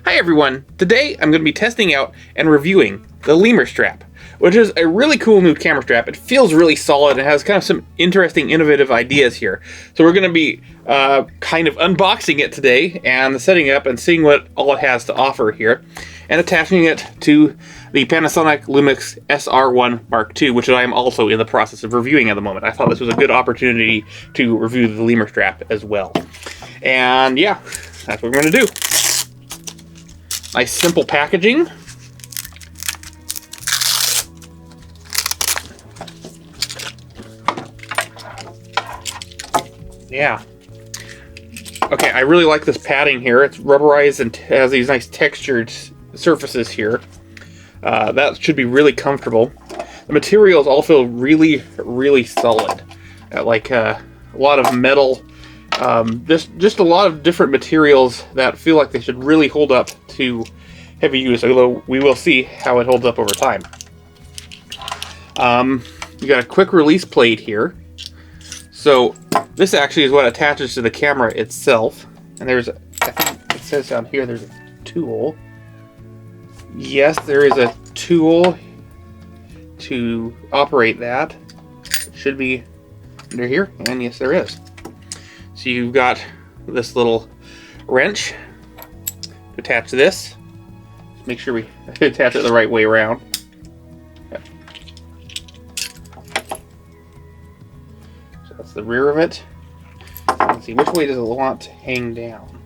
Hi everyone! Today I'm going to be testing out and reviewing the Lemurstrap, which is a really cool new camera strap. It feels really solid and has kind of some interesting, innovative ideas here. So we're going to be kind of unboxing it today and setting up and seeing what all it has to offer here, and attaching it to the Panasonic Lumix SR1 Mark II, which I am also in the process of reviewing at the moment. I thought this was a good opportunity to review the Lemurstrap as well. And yeah, that's what we're going to do. Nice simple packaging. Yeah. Okay, I really like this padding here. It's rubberized and has these nice textured surfaces here. That should be really comfortable. The materials all feel really, really solid. Like a lot of metal. Just a lot of different materials that feel like they should really hold up to heavy use, although we will see how it holds up over time. You got a quick release plate here. So this actually is what attaches to the camera itself. And there's, I think it says down here, there's a tool. Yes, there is a tool to operate that. It should be under here, and yes, there is. So you've got this little wrench to attach this. Just make sure we attach it the right way around. Okay. So that's the rear of it. Let's see, which way does it want to hang down?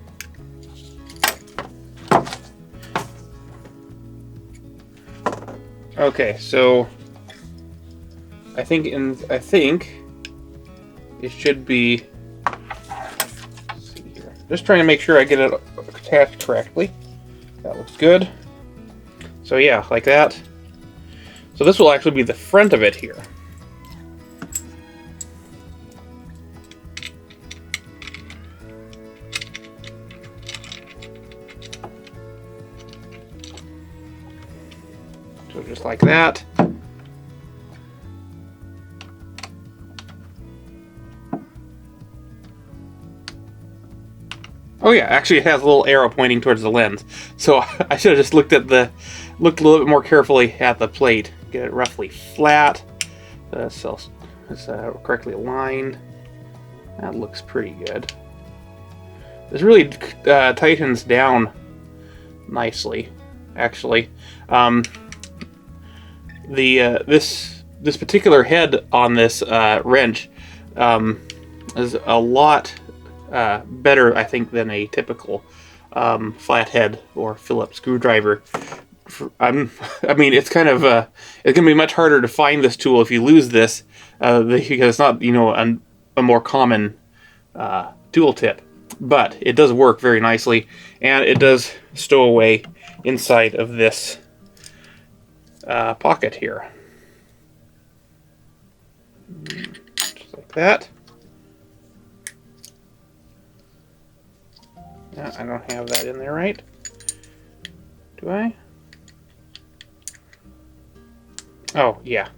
Okay, so I think it should be. Just trying to make sure I get it attached correctly. That looks good. So yeah, like that. So this will actually be the front of it here. So just like that. Oh yeah, actually it has a little arrow pointing towards the lens. So I should have just looked a little bit more carefully at the plate. Get it roughly flat. So it's correctly aligned. That looks pretty good. This really tightens down nicely, actually. This particular head on this wrench is a lot better, I think, than a typical flathead or Phillips screwdriver. I mean, it's kind of it's gonna be much harder to find this tool if you lose this, because it's not, you know, a more common tool tip. But it does work very nicely, and it does stow away inside of this pocket here, just like that. I don't have that in there, right? Do I? Oh, yeah.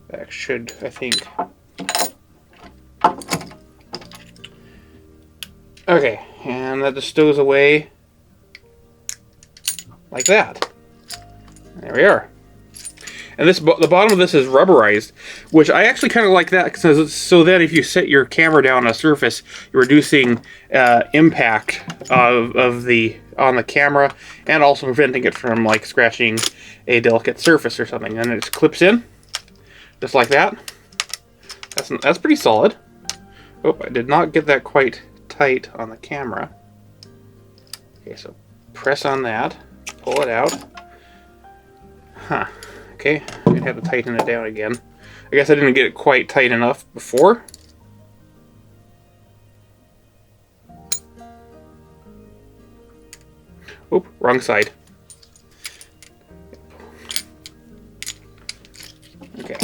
That should, I think. Okay, and that just stows away like that. There we are. And the bottom of this is rubberized, which I actually kind of like that, so that if you set your camera down on a surface, you're reducing impact on the camera, and also preventing it from like scratching a delicate surface or something. And it just clips in, just like that. That's pretty solid. Oh, I did not get that quite tight on the camera. Okay, so press on that, pull it out. Huh. Okay, I'd have to tighten it down again. I guess I didn't get it quite tight enough before. Oop, wrong side. Okay.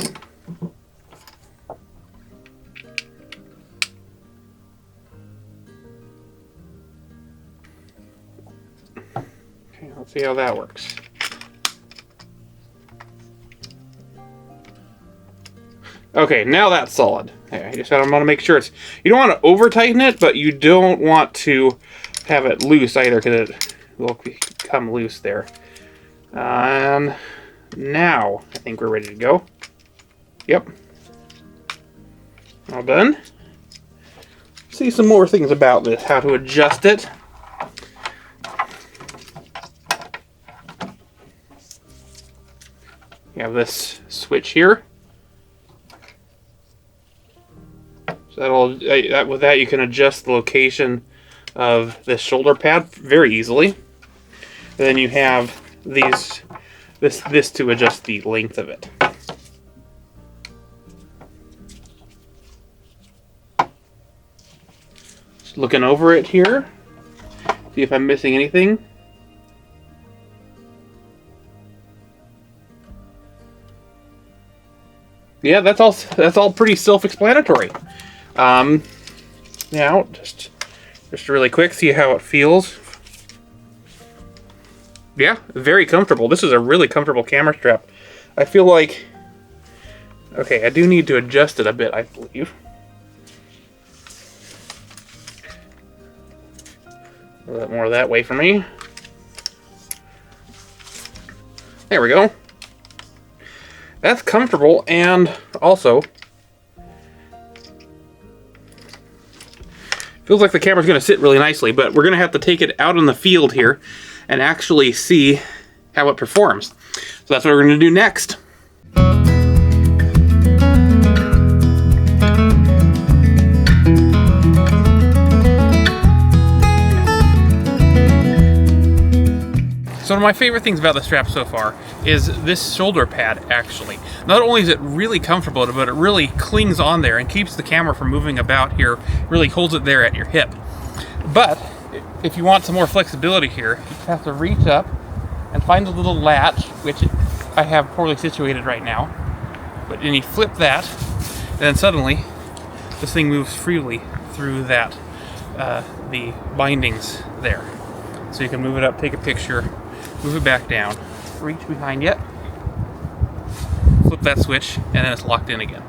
Okay, let's see how that works. Okay, now that's solid. I just want to make sure it's... You don't want to over-tighten it, but you don't want to have it loose either, because it will come loose there. And now I think we're ready to go. Yep. All done. See some more things about this, how to adjust it. You have this switch here. So with that you can adjust the location of this shoulder pad very easily. And then you have this to adjust the length of it. Just looking over it here, see if I'm missing anything. Yeah, that's all pretty self-explanatory. Now, just really quick, see how it feels. Yeah, very comfortable. This is a really comfortable camera strap. I feel like, okay, I do need to adjust it a bit, I believe. A little bit more that way for me. There we go. That's comfortable, and also feels like the camera's going to sit really nicely, but we're going to have to take it out in the field here and actually see how it performs. So that's what we're going to do next. So one of my favorite things about the strap so far is this shoulder pad, actually. Not only is it really comfortable, but it really clings on there and keeps the camera from moving about here, really holds it there at your hip. But if you want some more flexibility here, you have to reach up and find a little latch, which I have poorly situated right now. But then you flip that, and then suddenly this thing moves freely through that, the bindings there. So you can move it up, take a picture, move it back down, reach behind it, flip that switch, and then it's locked in again.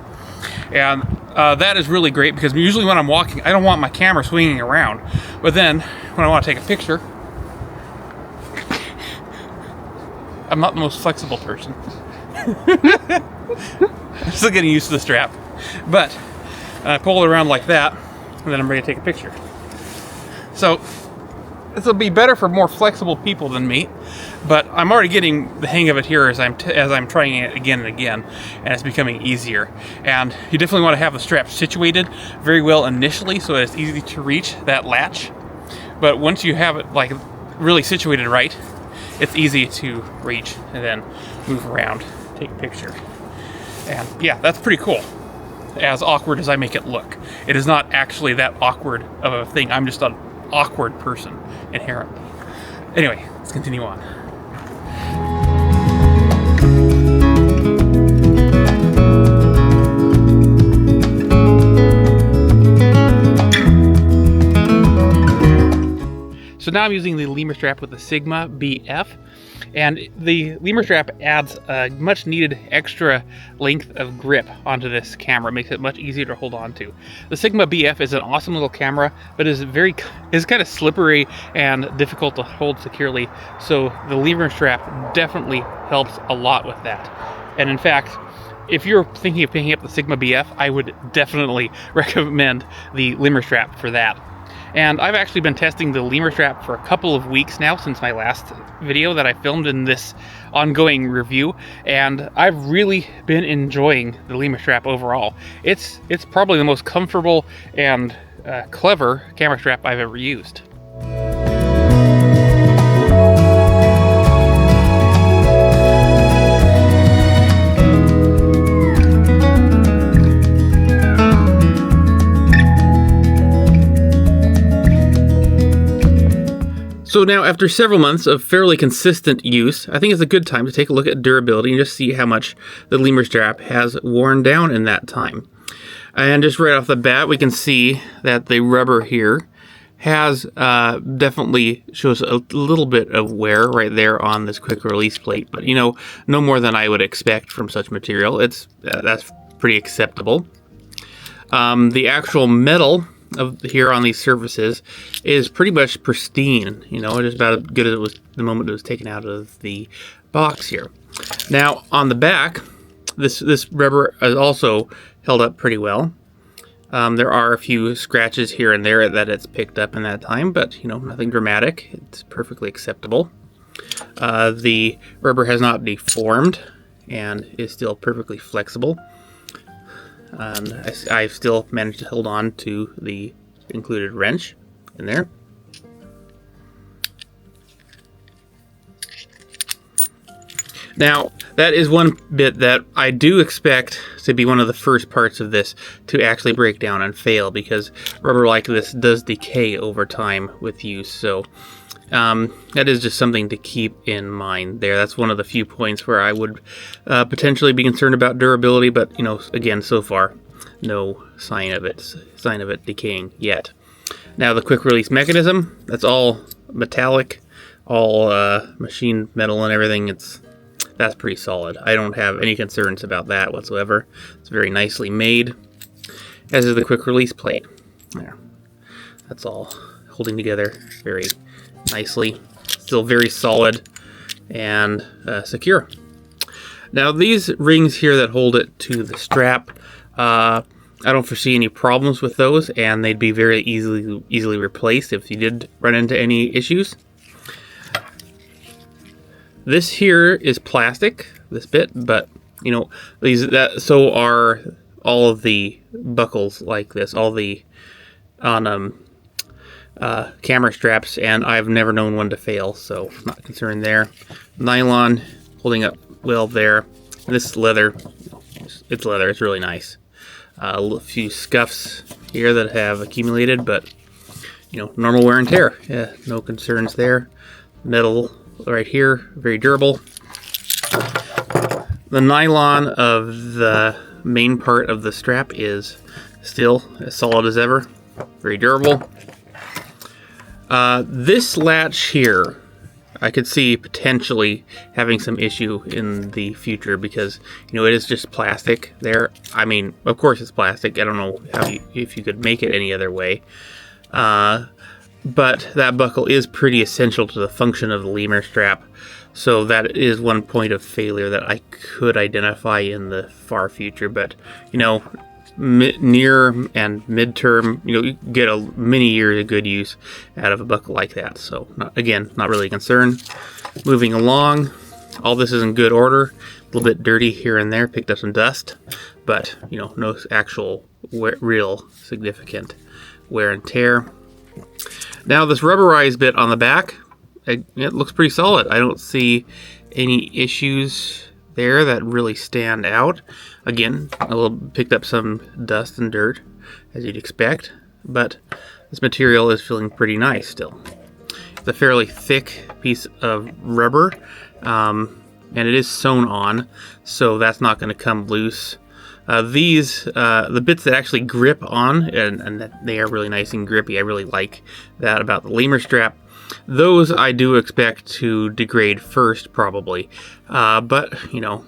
And that is really great because usually when I'm walking, I don't want my camera swinging around. But then when I want to take a picture, I'm not the most flexible person. I'm still getting used to the strap. But I pull it around like that, and then I'm ready to take a picture. So this will be better for more flexible people than me, but I'm already getting the hang of it here as I'm trying it again and again, and it's becoming easier. And you definitely want to have the strap situated very well initially so that it's easy to reach that latch. But once you have it like really situated right, it's easy to reach and then move around, take a picture. And yeah, that's pretty cool. As awkward as I make it look, it is not actually that awkward of a thing. I'm just an awkward person inherently. Anyway, let's continue on. So now I'm using the Lemurstrap with the Sigma BF, and the Lemurstrap adds a much needed extra length of grip onto this camera. It makes it much easier to hold on to. The Sigma BF is an awesome little camera, but is kind of slippery and difficult to hold securely, so the Lemurstrap definitely helps a lot with that. And in fact, if you're thinking of picking up the Sigma BF, I would definitely recommend the Lemurstrap for that. And I've actually been testing the Lemurstrap for a couple of weeks now since my last video that I filmed in this ongoing review, and I've really been enjoying the Lemurstrap overall. It's probably the most comfortable and clever camera strap I've ever used. So now, after several months of fairly consistent use, I think it's a good time to take a look at durability and just see how much the Lemurstrap has worn down in that time. And just right off the bat, we can see that the rubber here has definitely shows a little bit of wear right there on this quick release plate, but you know, no more than I would expect from such material. That's pretty acceptable. The actual metal of here on these surfaces is pretty much pristine. You know, just about as good as it was the moment it was taken out of the box here. Now on the back, this rubber is also held up pretty well. There are a few scratches here and there that it's picked up in that time, but you know, nothing dramatic. It's perfectly acceptable. The rubber has not deformed and is still perfectly flexible. I've still managed to hold on to the included wrench in there. Now, that is one bit that I do expect to be one of the first parts of this to actually break down and fail, because rubber like this does decay over time with use. So that is just something to keep in mind there. That's one of the few points where I would potentially be concerned about durability, but you know, again, so far, no sign of it decaying yet. Now the quick release mechanism, that's all metallic, all machined metal and everything. That's pretty solid. I don't have any concerns about that whatsoever. It's very nicely made, as is the quick release plate. There, that's all holding together very nicely. Still very solid and secure. Now these rings here that hold it to the strap, I don't foresee any problems with those, and they'd be very easily replaced if you did run into any issues. This here is plastic, this bit, but you know, so are all of the buckles like this, all the camera straps, and I've never known one to fail, so not concerned there. Nylon holding up well there. This leather, it's leather, it's really nice. A few scuffs here that have accumulated, but you know, normal wear and tear. Yeah, no concerns there. Metal right here, very durable. The nylon of the main part of the strap is still as solid as ever, very durable. This latch here, I could see potentially having some issue in the future, because you know, it is just plastic there. I mean, of course it's plastic. I don't know if you could make it any other way. But that buckle is pretty essential to the function of the Lemurstrap, so that is one point of failure that I could identify in the far future. But you know, near and midterm, you know, you get many years of good use out of a buckle like that. So again, not really a concern. Moving along, all this is in good order. A little bit dirty here and there, picked up some dust, but you know, no actual real significant wear and tear. Now this rubberized bit on the back, it looks pretty solid. I don't see any issues there that really stand out. Again, picked up some dust and dirt, as you'd expect, but this material is feeling pretty nice still. It's a fairly thick piece of rubber, and it is sewn on, so that's not going to come loose. The bits that actually grip on, and they are really nice and grippy. I really like that about the Lemurstrap. Those I do expect to degrade first, probably. But, you know,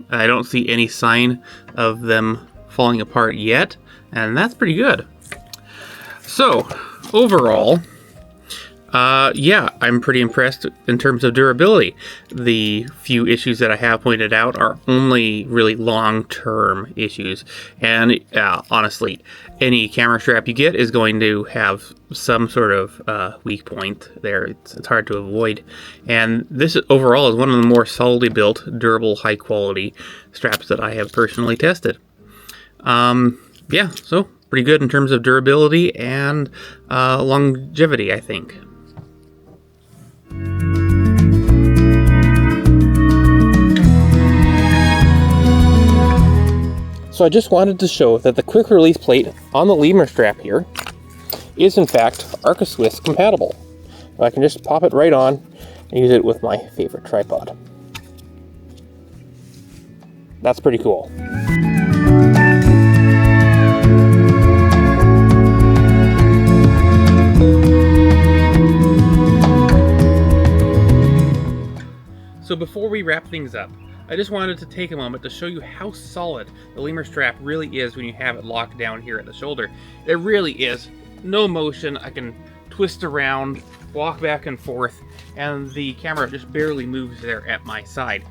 I don't see any sign of them falling apart yet, and that's pretty good. So, overall, yeah, I'm pretty impressed in terms of durability. The few issues that I have pointed out are only really long-term issues, and honestly, any camera strap you get is going to have some sort of weak point there. It's hard to avoid, and this overall is one of the more solidly built, durable, high-quality straps that I have personally tested. Yeah, so pretty good in terms of durability and longevity, I think. So I just wanted to show that the quick release plate on the Lemurstrap here is in fact Arca-Swiss compatible. I can just pop it right on and use it with my favorite tripod. That's pretty cool. So before we wrap things up, I just wanted to take a moment to show you how solid the Lemurstrap really is when you have it locked down here at the shoulder. It really is no motion. I can twist around, walk back and forth, and the camera just barely moves there at my side.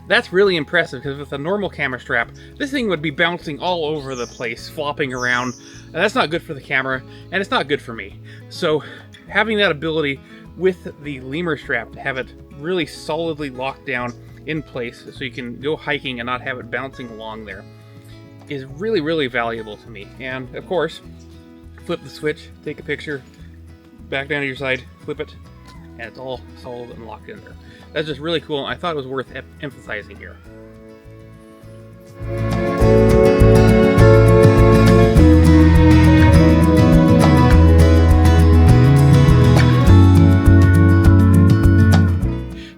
That's really impressive, because with a normal camera strap, this thing would be bouncing all over the place, flopping around, and that's not good for the camera, and it's not good for me. So having that ability with the Lemurstrap to have it really solidly locked down in place so you can go hiking and not have it bouncing along there is really, really valuable to me. And of course, flip the switch, take a picture, back down to your side, flip it, and it's all solid and locked in there. That's just really cool, and I thought it was worth emphasizing here.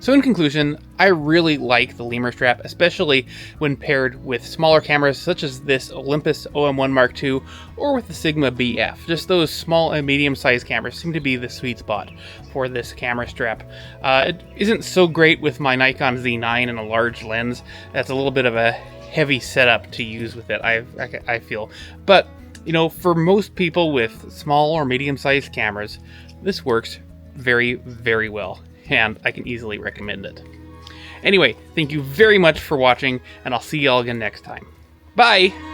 So in conclusion, I really like the Lemurstrap, especially when paired with smaller cameras such as this Olympus OM1 Mark II or with the Sigma BF. Just those small and medium-sized cameras seem to be the sweet spot for this camera strap. It isn't so great with my Nikon Z9 and a large lens. That's a little bit of a heavy setup to use with it, I feel. But, you know, for most people with small or medium-sized cameras, this works very, very well, and I can easily recommend it. Anyway, thank you very much for watching, and I'll see y'all again next time. Bye!